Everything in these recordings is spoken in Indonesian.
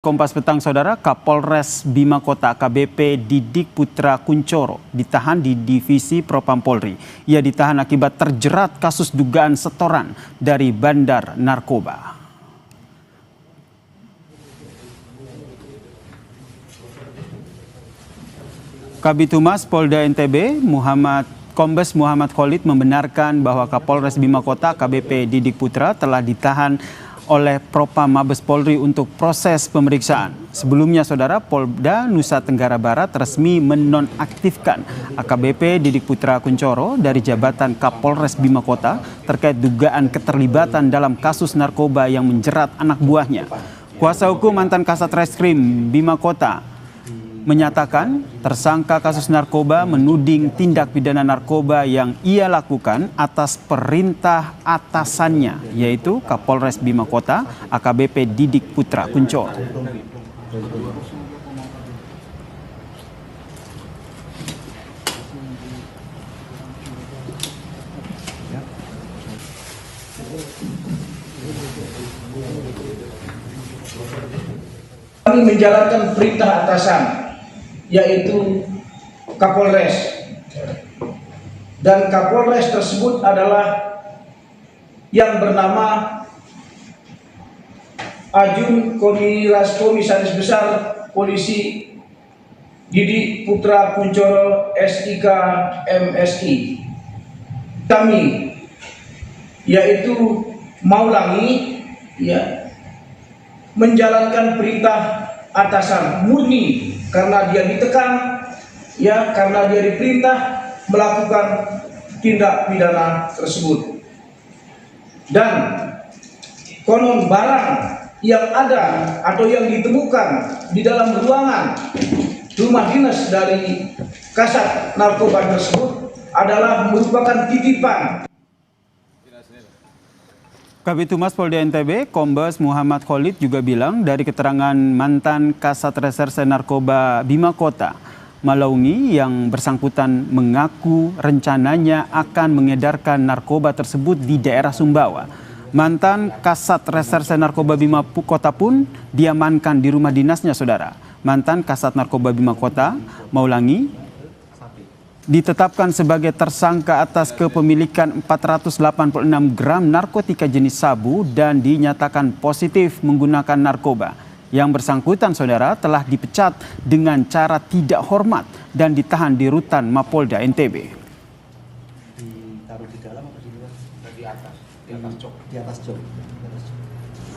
Kompas Petang, Saudara. Kapolres Bima Kota AKBP Didik Putra Kuncoro ditahan di Divisi Propam Polri. Ia ditahan akibat terjerat kasus dugaan setoran dari bandar narkoba. Kabid Humas Polda NTB Kombes Muhammad Khalid membenarkan bahwa Kapolres Bima Kota AKBP Didik Putra telah ditahan oleh Propam Mabes Polri untuk proses pemeriksaan. Sebelumnya, Saudara, Polda Nusa Tenggara Barat resmi menonaktifkan AKBP Didik Putra Kuncoro dari jabatan Kapolres Bima Kota terkait dugaan keterlibatan dalam kasus narkoba yang menjerat anak buahnya. Kuasa hukum mantan Kasat Reskrim Bima Kota menyatakan tersangka kasus narkoba menuding tindak pidana narkoba yang ia lakukan atas perintah atasannya, yaitu Kapolres Bima Kota AKBP Didik Putra Kuncoro. Kami menjalankan perintah atasan, yaitu Kapolres, dan Kapolres tersebut adalah yang bernama Ajun Komisaris Besar Polisi Didik Putra Kuncoro SIK MSI. Kami, yaitu Maulangi, menjalankan perintah atasan murni karena dia ditekan, karena dia diperintah melakukan tindak pidana tersebut. Dan konon barang yang ada atau yang ditemukan di dalam ruangan rumah dinas dari Kasat Narkoba tersebut adalah merupakan titipan. Kabid Humas Polda NTB, Kombes Muhammad Khalid juga bilang dari keterangan mantan Kasat Reserse Narkoba Bima Kota, Malaungi, yang bersangkutan mengaku rencananya akan mengedarkan narkoba tersebut di daerah Sumbawa. Mantan Kasat Reserse Narkoba Bima Kota pun diamankan di rumah dinasnya, Saudara. Mantan Kasat Narkoba Bima Kota, Maulangi, ditetapkan sebagai tersangka atas kepemilikan 486 gram narkotika jenis sabu dan dinyatakan positif menggunakan narkoba. Yang bersangkutan, Saudara, telah dipecat dengan cara tidak hormat dan ditahan di rutan Mapolda NTB. Ditaruh di dalam atau di luar? Di atas jok. Di atas jok.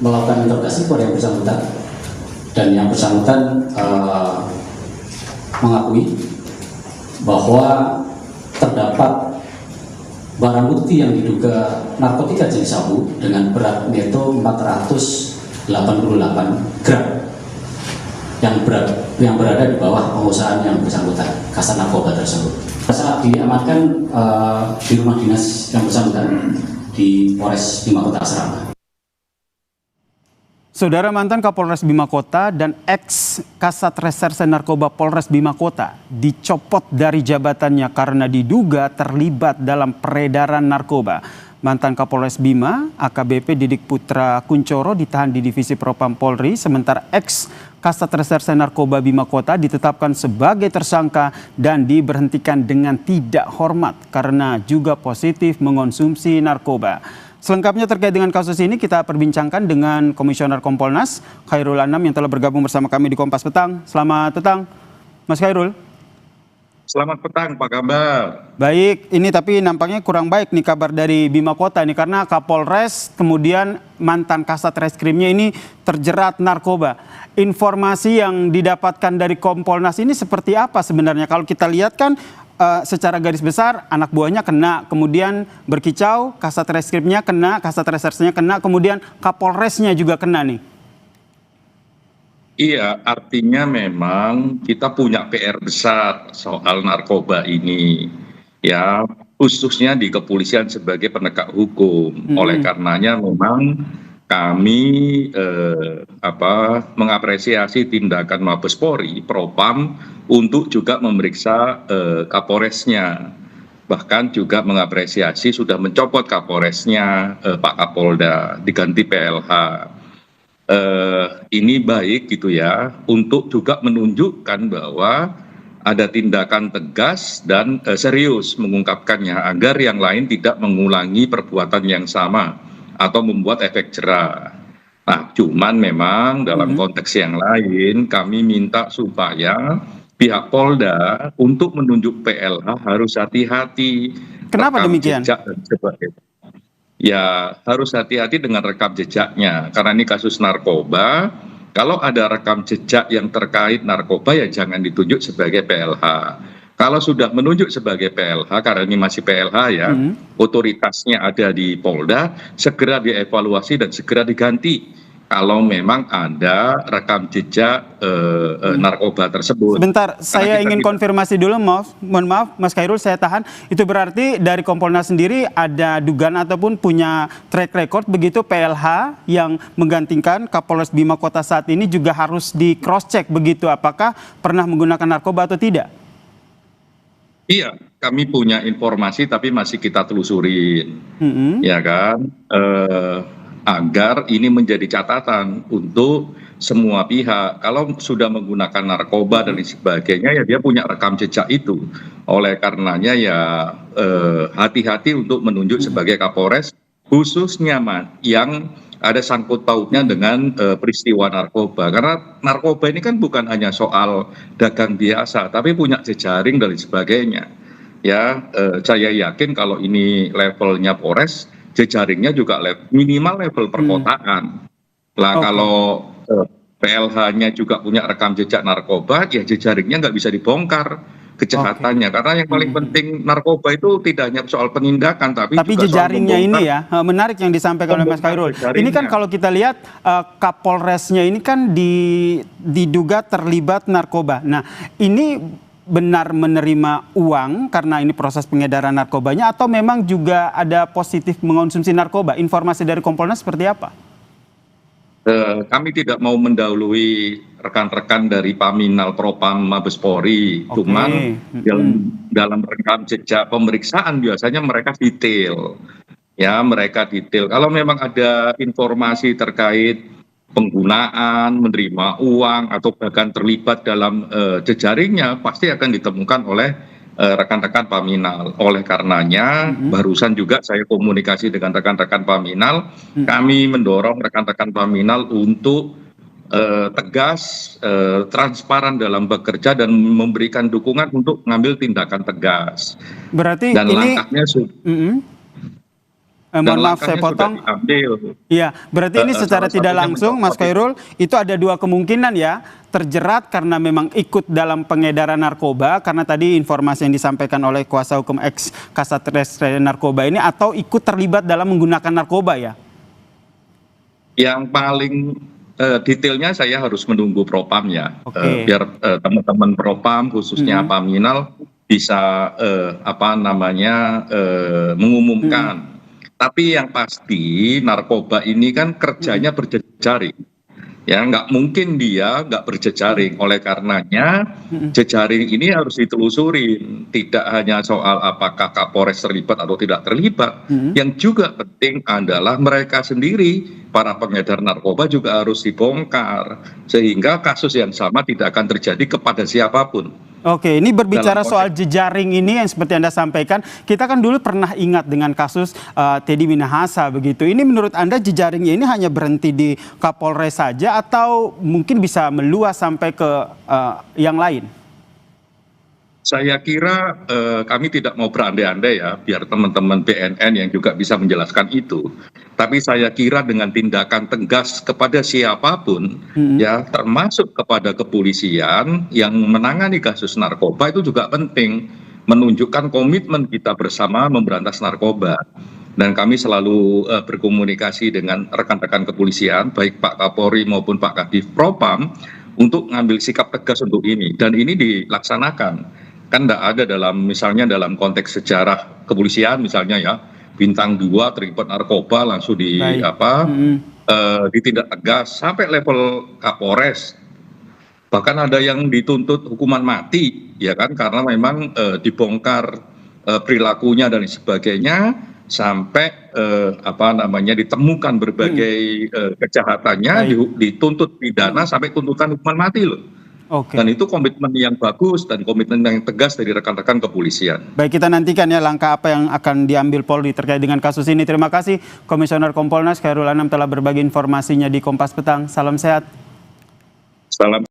Melakukan interogasi kepada yang bersangkutan, dan yang bersangkutan mengakui bahwa terdapat barang bukti yang diduga narkotika jenis sabu dengan berat neto 488 gram yang berada di bawah pengusahaan yang bersangkutan, Kasat Narkoba tersebut. Saat diamankan di rumah dinas yang bersangkutan di Polres Bima Kota Asrama. Saudara, mantan Kapolres Bima Kota dan ex-Kasat Reserse Narkoba Polres Bima Kota dicopot dari jabatannya karena diduga terlibat dalam peredaran narkoba. Mantan Kapolres Bima, AKBP Didik Putra Kuncoro, ditahan di Divisi Propam Polri, sementara ex-Kasat Reserse Narkoba Bima Kota ditetapkan sebagai tersangka dan diberhentikan dengan tidak hormat karena juga positif mengonsumsi narkoba. Selengkapnya terkait dengan kasus ini kita perbincangkan dengan Komisioner Kompolnas Khairul Anam yang telah bergabung bersama kami di Kompas Petang. Selamat petang, Mas Khairul. Selamat petang, Pak kabar? Baik, ini tapi nampaknya kurang baik nih kabar dari Bima Kota ini karena Kapolres kemudian mantan Kasat Reskrimnya ini terjerat narkoba. Informasi yang didapatkan dari Kompolnas ini seperti apa sebenarnya? Kalau kita lihat kan secara garis besar anak buahnya kena, kemudian berkicau, Kasat Reskrimnya kena, Kasat Resersenya kena, kemudian Kapolresnya juga kena nih. Iya, artinya memang kita punya PR besar soal narkoba ini, ya, khususnya di kepolisian sebagai penegak hukum. Oleh karenanya memang kami mengapresiasi tindakan Mabes Polri, Propam, untuk juga memeriksa Kapolresnya. Bahkan juga mengapresiasi sudah mencopot Kapolresnya, Pak Kapolda, diganti PLH. ini baik gitu ya, untuk juga menunjukkan bahwa ada tindakan tegas dan serius mengungkapkannya agar yang lain tidak mengulangi perbuatan yang sama atau membuat efek jera. Nah, cuman memang dalam konteks yang lain kami minta supaya pihak Polda untuk menunjuk PLH harus hati-hati. Kenapa rekam demikian? jejak dan sebagainya. Ya, harus hati-hati dengan rekam jejaknya karena ini kasus narkoba. Kalau ada rekam jejak yang terkait narkoba ya jangan ditunjuk sebagai PLH. Kalau sudah menunjuk sebagai PLH, karena ini masih PLH ya, otoritasnya ada di Polda, segera dievaluasi dan segera diganti. Kalau memang ada rekam jejak narkoba tersebut. Sebentar, saya ingin kita konfirmasi dulu, mohon maaf Mas Khairul, saya tahan. Itu berarti dari Kompolnas sendiri ada dugaan ataupun punya track record begitu PLH yang menggantikan Kapolres Bima Kota saat ini juga harus di cross check begitu, apakah pernah menggunakan narkoba atau tidak? Iya, kami punya informasi tapi masih kita telusurin, ya kan, agar ini menjadi catatan untuk semua pihak. Kalau sudah menggunakan narkoba dan sebagainya, ya dia punya rekam jejak itu. Oleh karenanya ya hati-hati untuk menunjuk sebagai Kapolres, khususnya yang ada sangkut pautnya dengan peristiwa narkoba. Karena narkoba ini kan bukan hanya soal dagang biasa, tapi punya jejaring dan sebagainya. Ya, saya yakin kalau ini levelnya Polres, jejaringnya juga minimal level perkotaan. Lah kalau PLH-nya juga punya rekam jejak narkoba, ya jejaringnya nggak bisa dibongkar kejahatannya. Karena yang paling penting narkoba itu tidak hanya soal penindakan, tapi juga jejaringnya soal ini ya, menarik yang disampaikan oleh Mas Khairul. Ini kan kalau kita lihat Kapolresnya ini kan diduga terlibat narkoba. Nah, ini benar menerima uang karena ini proses pengedaran narkobanya atau memang juga ada positif mengonsumsi narkoba? Informasi dari Kompolnas seperti apa? Kami tidak mau mendahului rekan-rekan dari Paminal Propam Mabes Polri, cuman dalam rekam jejak pemeriksaan biasanya mereka detail. Ya, mereka detail. Kalau memang ada informasi terkait penggunaan, menerima uang, atau bahkan terlibat dalam jejaringnya, pasti akan ditemukan oleh rekan-rekan Paminal. Oleh karenanya, barusan juga saya komunikasi dengan rekan-rekan Paminal, kami mendorong rekan-rekan Paminal untuk tegas, transparan dalam bekerja dan memberikan dukungan untuk mengambil tindakan tegas. Berarti dan ini langkahnya mohon maaf saya potong. Iya, berarti ini secara tidak langsung Mas Khairul itu ada dua kemungkinan ya, terjerat karena memang ikut dalam pengedaran narkoba karena tadi informasi yang disampaikan oleh kuasa hukum ex Kasat Reskrim Narkoba ini, atau ikut terlibat dalam menggunakan narkoba ya. Yang paling detailnya saya harus menunggu Propam ya, biar teman-teman Propam khususnya Paminal bisa mengumumkan. Tapi yang pasti narkoba ini kan kerjanya berjejaring, ya nggak mungkin dia nggak berjejaring. Oleh karenanya jejaring ini harus ditelusurin, tidak hanya soal apakah Kapolres terlibat atau tidak terlibat. Yang juga penting adalah mereka sendiri, para pengedar narkoba juga harus dibongkar sehingga kasus yang sama tidak akan terjadi kepada siapapun. Oke, ini berbicara soal jejaring ini yang seperti Anda sampaikan, kita kan dulu pernah ingat dengan kasus Teddy Minahasa begitu. Ini menurut Anda jejaringnya ini hanya berhenti di Kapolres saja atau mungkin bisa meluas sampai ke yang lain? Saya kira kami tidak mau berandai-andai ya, biar teman-teman BNN yang juga bisa menjelaskan itu. Tapi saya kira dengan tindakan tegas kepada siapapun, ya termasuk kepada kepolisian yang menangani kasus narkoba itu juga penting, menunjukkan komitmen kita bersama memberantas narkoba. Dan kami selalu berkomunikasi dengan rekan-rekan kepolisian, baik Pak Kapolri maupun Pak Kadif Propam, untuk mengambil sikap tegas untuk ini. Dan ini dilaksanakan. Kan tidak ada misalnya dalam konteks sejarah kepolisian misalnya ya, bintang 2 terlibat narkoba langsung ditindak tegas sampai level Kapolres. Bahkan ada yang dituntut hukuman mati ya kan, karena memang dibongkar perilakunya dan sebagainya. sampai ditemukan berbagai kejahatannya, dituntut pidana sampai tuntutan hukuman mati loh. Oke. Dan itu komitmen yang bagus dan komitmen yang tegas dari rekan-rekan kepolisian. Baik, kita nantikan ya langkah apa yang akan diambil Polri terkait dengan kasus ini. Terima kasih Komisioner Kompolnas Khairul Anam telah berbagi informasinya di Kompas Petang. Salam sehat. Salam.